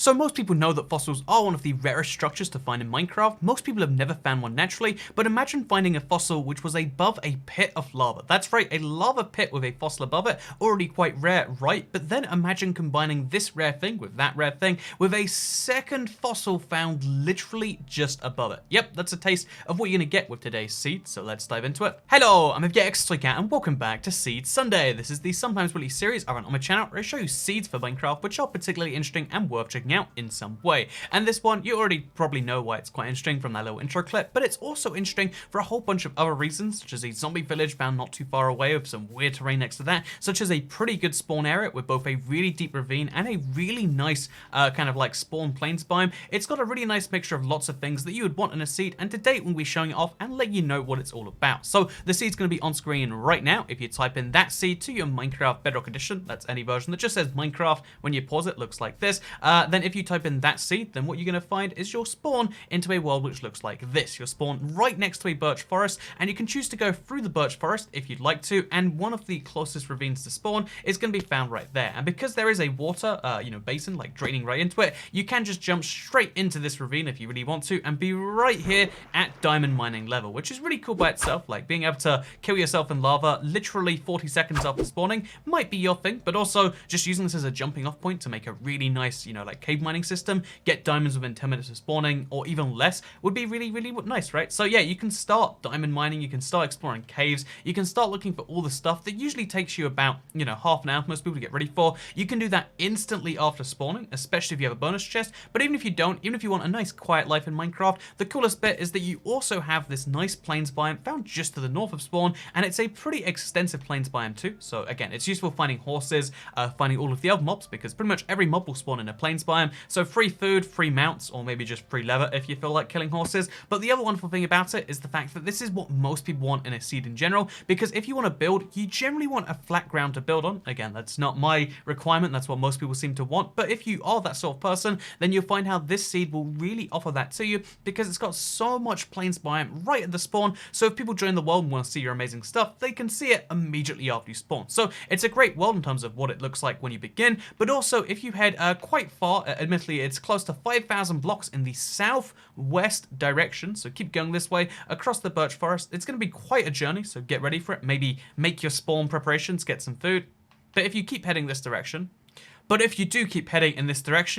So most people know that fossils are one of the rarest structures to find in Minecraft. Most people have never found one naturally, but imagine finding a fossil which was above a pit of lava. That's right, a lava pit with a fossil above it, already quite rare, right? But then imagine combining this rare thing with that rare thing with a second fossil found literally just above it. Yep, that's a taste of what you're gonna get with today's seed, so let's dive into it. Hello, I'm Elgato and welcome back to Seed Sunday. This is the sometimes weekly series I run on my channel where I show you seeds for Minecraft which are particularly interesting and worth checking out in some way. And this one, you already probably know why it's quite interesting from that little intro clip, but it's also interesting for a whole bunch of other reasons, such as a zombie village found not too far away with some weird terrain next to that, such as a pretty good spawn area with both a really deep ravine and a really nice kind of like spawn plains biome. It's got a really nice mixture of lots of things that you would want in a seed, and today we'll be showing it off and let you know what it's all about. So the seed's going to be on screen right now. If you type in that seed to your Minecraft Bedrock Edition, that's any version that just says Minecraft, when you pause it looks like this, then if you type in that seed, then what you're going to find is you'll spawn into a world which looks like this. You'll spawn right next to a birch forest, and you can choose to go through the birch forest if you'd like to, and one of the closest ravines to spawn is going to be found right there. And because there is a water, basin like draining right into it, you can just jump straight into this ravine if you really want to, and be right here at diamond mining level, which is really cool by itself. Like being able to kill yourself in lava literally 40 seconds after spawning might be your thing, but also just using this as a jumping off point to make a really nice, like cave mining system, get diamonds within 10 minutes of spawning or even less would be really, really nice, right? So yeah, you can start diamond mining, you can start exploring caves, you can start looking for all the stuff that usually takes you about, half an hour for most people to get ready for. You can do that instantly after spawning, especially if you have a bonus chest, but even if you don't, even if you want a nice quiet life in Minecraft, the coolest bit is that you also have this nice plains biome found just to the north of spawn, and it's a pretty extensive plains biome too. So again, it's useful finding horses, finding all of the other mobs, because pretty much every mob will spawn in a plains biome, so free food, free mounts, or maybe just free leather if you feel like killing horses. But the other wonderful thing about it is the fact that this is what most people want in a seed in general, because if you want to build, you generally want a flat ground to build on. Again, that's not my requirement, that's what most people seem to want, but if you are that sort of person, then you'll find how this seed will really offer that to you, because it's got so much plains biome right at the spawn, so if people join the world and want to see your amazing stuff, they can see it immediately after you spawn. So it's a great world in terms of what it looks like when you begin, but also if you head quite far, admittedly it's close to 5,000 blocks in the southwest direction, so keep going this way across the birch forest. It's going to be quite a journey, so get ready for it. Maybe make your spawn preparations, get some food. But if you keep heading this direction,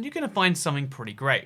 you're going to find something pretty great.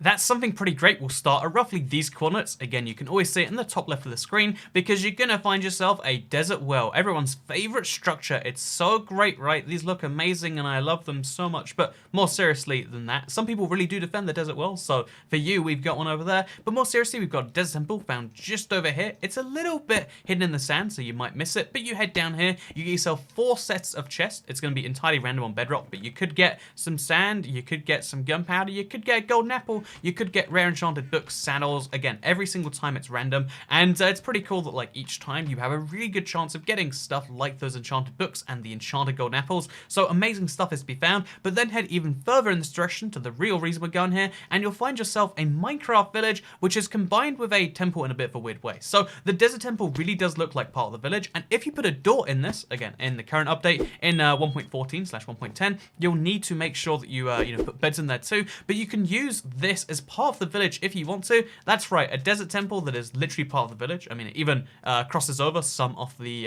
That something pretty great will start at roughly these coordinates. Again, you can always see it in the top left of the screen, because you're gonna find yourself a desert well, everyone's favorite structure. It's so great, right? These look amazing and I love them so much, but more seriously than that, some people really do defend the desert wells, so for you, we've got one over there. But more seriously, we've got a desert temple found just over here. It's a little bit hidden in the sand, so you might miss it, but you head down here, you get yourself 4 sets of chests. It's gonna be entirely random on bedrock, but you could get some sand, you could get some gunpowder, you could get a golden apple, you could get rare enchanted books, saddles. Again, every single time it's random, and it's pretty cool that like each time you have a really good chance of getting stuff like those enchanted books and the enchanted golden apples. So amazing stuff is to be found. But then head even further in this direction to the real reason we're going here, and you'll find yourself a Minecraft village which is combined with a temple in a bit of a weird way. So the desert temple really does look like part of the village, and if you put a door in this, again in the current update in 1.14/1.10, you'll need to make sure that you put beds in there too. But you can use this as part of the village if you want to. That's right, a desert temple that is literally part of the village. I mean, it even crosses over some of the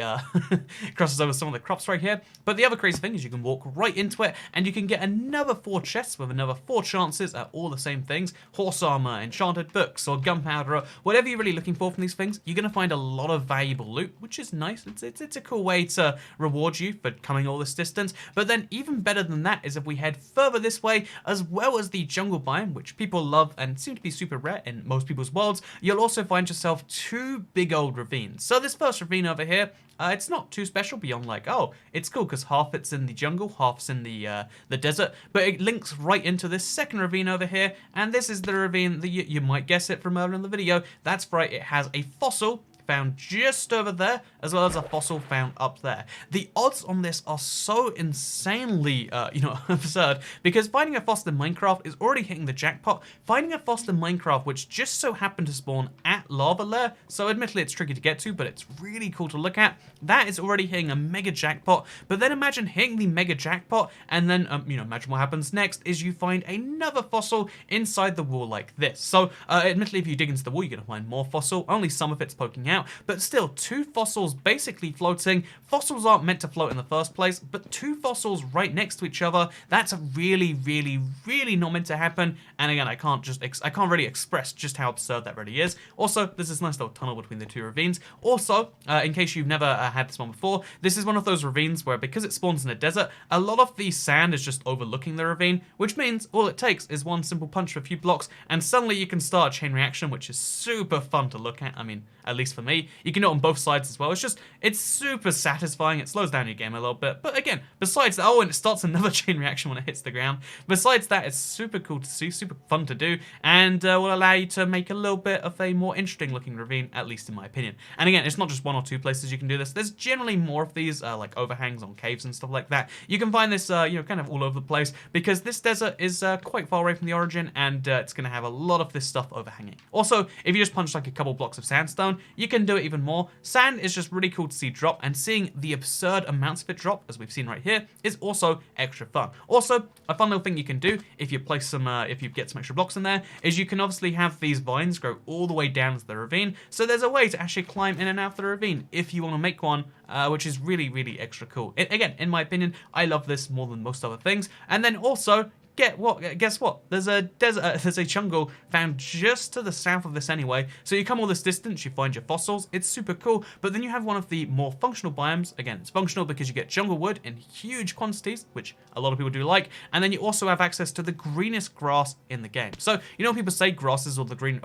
crops right here. But the other crazy thing is you can walk right into it, and you can get another 4 chests with another 4 chances at all the same things: horse armor, enchanted books, or gunpowder, or whatever you're really looking for from these things. You're gonna find a lot of valuable loot, which is nice. It's a cool way to reward you for coming all this distance. But then even better than that is if we head further this way, as well as the jungle biome, which people love and seem to be super rare in most people's worlds, you'll also find yourself 2 big old ravines. So this first ravine over here, it's not too special beyond like, oh, it's cool because half it's in the jungle, half's in the desert, but it links right into this second ravine over here, and this is the ravine that you might guess it from earlier in the video. That's right, it has a fossil found just over there, as well as a fossil found up there. The odds on this are so insanely, absurd, because finding a fossil in Minecraft is already hitting the jackpot. Finding a fossil in Minecraft, which just so happened to spawn at lava lair, so admittedly it's tricky to get to, but it's really cool to look at, that is already hitting a mega jackpot. But then imagine hitting the mega jackpot, and then, imagine what happens next is you find another fossil inside the wall like this. So, admittedly, if you dig into the wall, you're going to find more fossil, only some of it's poking out, but still, 2 fossils basically floating. Fossils aren't meant to float in the first place, but 2 fossils right next to each other, that's really, really, really not meant to happen. And again, I can't really express just how absurd that really is. Also, there's this nice little tunnel between the 2 ravines. Also, in case you've never had this one before, this is one of those ravines where, because it spawns in a desert, a lot of the sand is just overlooking the ravine, which means all it takes is one simple punch of a few blocks, and suddenly you can start a chain reaction, which is super fun to look at. I mean, at least for me. You can do it on both sides as well. It's super satisfying. It slows down your game a little bit. But again, besides that, oh, and it starts another chain reaction when it hits the ground. Besides that, it's super cool to see, super fun to do, and will allow you to make a little bit of a more interesting looking ravine, at least in my opinion. And again, it's not just 1 or 2 places you can do this. There's generally more of these, like overhangs on caves and stuff like that. You can find this, kind of all over the place, because this desert is quite far away from the origin, and it's going to have a lot of this stuff overhanging. Also, if you just punch like a couple blocks of sandstone, you can do it even more. Sand is just really cool to see drop, and seeing the absurd amounts of it drop, as we've seen right here, is also extra fun. Also, a fun little thing you can do if you place some, if you get some extra blocks in there, is you can obviously have these vines grow all the way down to the ravine. So there's a way to actually climb in and out of the ravine if you want to make one, which is really, really extra cool. Again, in my opinion, I love this more than most other things. And then also, guess what? There's a desert, there's a jungle found just to the south of this anyway. So you come all this distance, you find your fossils, it's super cool, but then you have one of the more functional biomes. Again, it's functional because you get jungle wood in huge quantities, which a lot of people do like, and then you also have access to the greenest grass in the game. So, people say grass is all the green,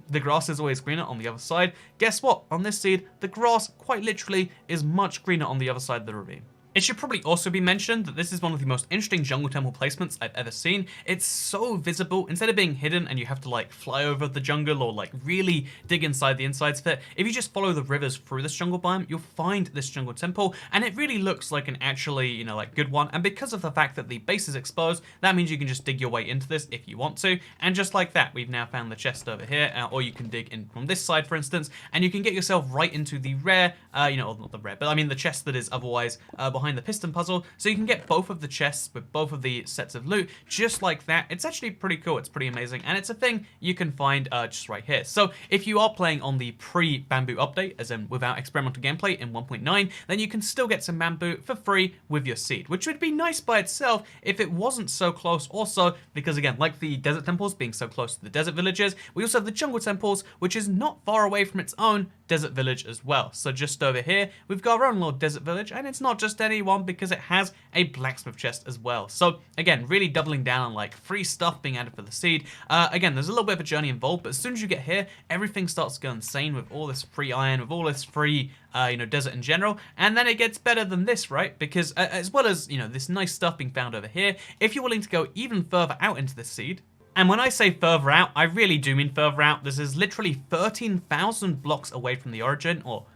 the grass is always greener on the other side. Guess what? On this seed, the grass quite literally is much greener on the other side of the ravine. It should probably also be mentioned that this is one of the most interesting jungle temple placements I've ever seen. It's so visible. Instead of being hidden and you have to like fly over the jungle or like really dig inside the insides of it, if you just follow the rivers through this jungle biome, you'll find this jungle temple, and it really looks like an actually, like good one. And because of the fact that the base is exposed, that means you can just dig your way into this if you want to. And just like that, we've now found the chest over here, or you can dig in from this side, for instance, and you can get yourself right into the rare, or not the rare, but I mean the chest that is otherwise behind the piston puzzle, so you can get both of the chests with both of the sets of loot just like that. It's actually pretty cool, it's pretty amazing, and it's a thing you can find just right here. So if you are playing on the pre-bamboo update, as in without experimental gameplay in 1.9, then you can still get some bamboo for free with your seed, which would be nice by itself if it wasn't so close also, because again, like the desert temples being so close to the desert villages, we also have the jungle temples, which is not far away from its own desert village as well. So just over here, we've got our own little desert village, and it's not just any one, because it has a blacksmith chest as well. So again, really doubling down on like free stuff being added for the seed. Again, there's a little bit of a journey involved, but as soon as you get here, everything starts to go insane with all this free iron, with all this free desert in general. And then it gets better than this, right? Because as well as, this nice stuff being found over here, if you're willing to go even further out into the seed, and when I say further out, I really do mean further out. This is literally 13,000 blocks away from the origin, or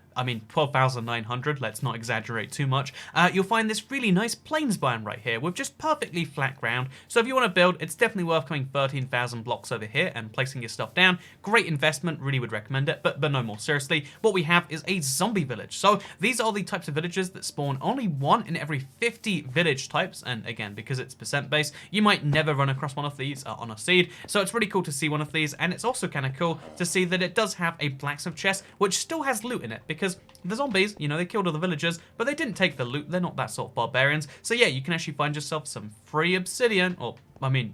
12,900, let's not exaggerate too much. You'll find this really nice plains biome right here with just perfectly flat ground. So if you want to build, it's definitely worth coming 13,000 blocks over here and placing your stuff down. Great investment, really would recommend it, but no more seriously. What we have is a zombie village. So these are the types of villages that spawn only 1 in every 50 village types. And again, because it's percent based, you might never run across one of these on a seed. So it's really cool to see one of these, and it's also kind of cool to see that it does have a blacksmith chest, which still has loot in it, because the zombies, they killed all the villagers, but they didn't take the loot. They're not that sort of barbarians. So yeah, you can actually find yourself some free obsidian, or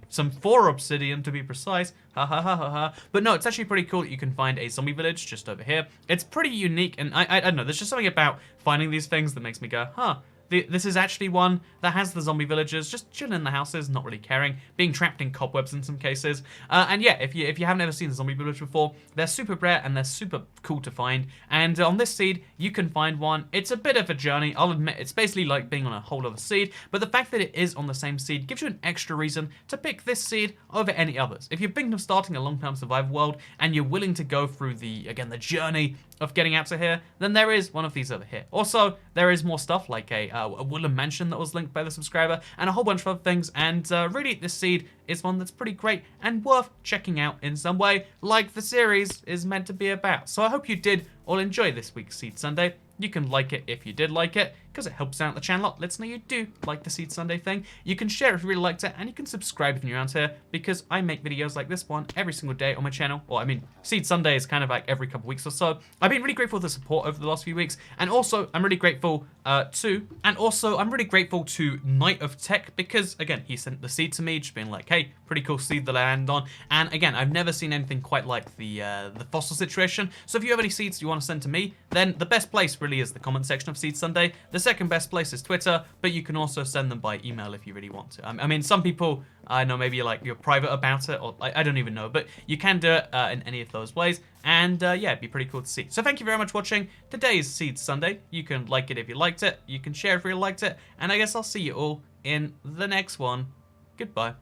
some 4 obsidian to be precise. Ha ha ha ha ha. But no, it's actually pretty cool that you can find a zombie village just over here. It's pretty unique, and I don't know, there's just something about finding these things that makes me go, huh. This is actually one that has the zombie villagers just chilling in the houses, not really caring, being trapped in cobwebs in some cases. And yeah, if you haven't ever seen the zombie village before, they're super rare and they're super cool to find. And on this seed, you can find one. It's a bit of a journey, I'll admit. It's basically like being on a whole other seed, but the fact that it is on the same seed gives you an extra reason to pick this seed over any others. If you're thinking of starting a long-term survival world and you're willing to go through the journey of getting out to here, then there is one of these over here. Also, there is more stuff like a wooden mansion that was linked by the subscriber and a whole bunch of other things, and really this seed is one that's pretty great and worth checking out in some way, like the series is meant to be about. So I hope you did all enjoy this week's Seed Sunday. You can like it if you did like it, because it helps out the channel a lot. Lets know you do like the Seed Sunday thing. You can share if you really liked it, and you can subscribe if you're around here, because I make videos like this one every single day on my channel. Well, I mean, Seed Sunday is kind of like every couple weeks or so. I've been really grateful for the support over the last few weeks, and also I'm really grateful to Knight of Tech, because again, he sent the seed to me, just being like, hey, pretty cool seed that I land on. And again, I've never seen anything quite like the fossil situation. So if you have any seeds you want to send to me, then the best place really is the comment section of Seed Sunday. The second best place is Twitter, but you can also send them by email if you really want to. I mean, some people, I know maybe like you're private about it, or I don't even know, but you can do it in any of those ways. And yeah, it'd be pretty cool to see. So thank you very much for watching today's Seed Sunday. You can like it if you liked it. You can share if you liked it. And I guess I'll see you all in the next one. Goodbye.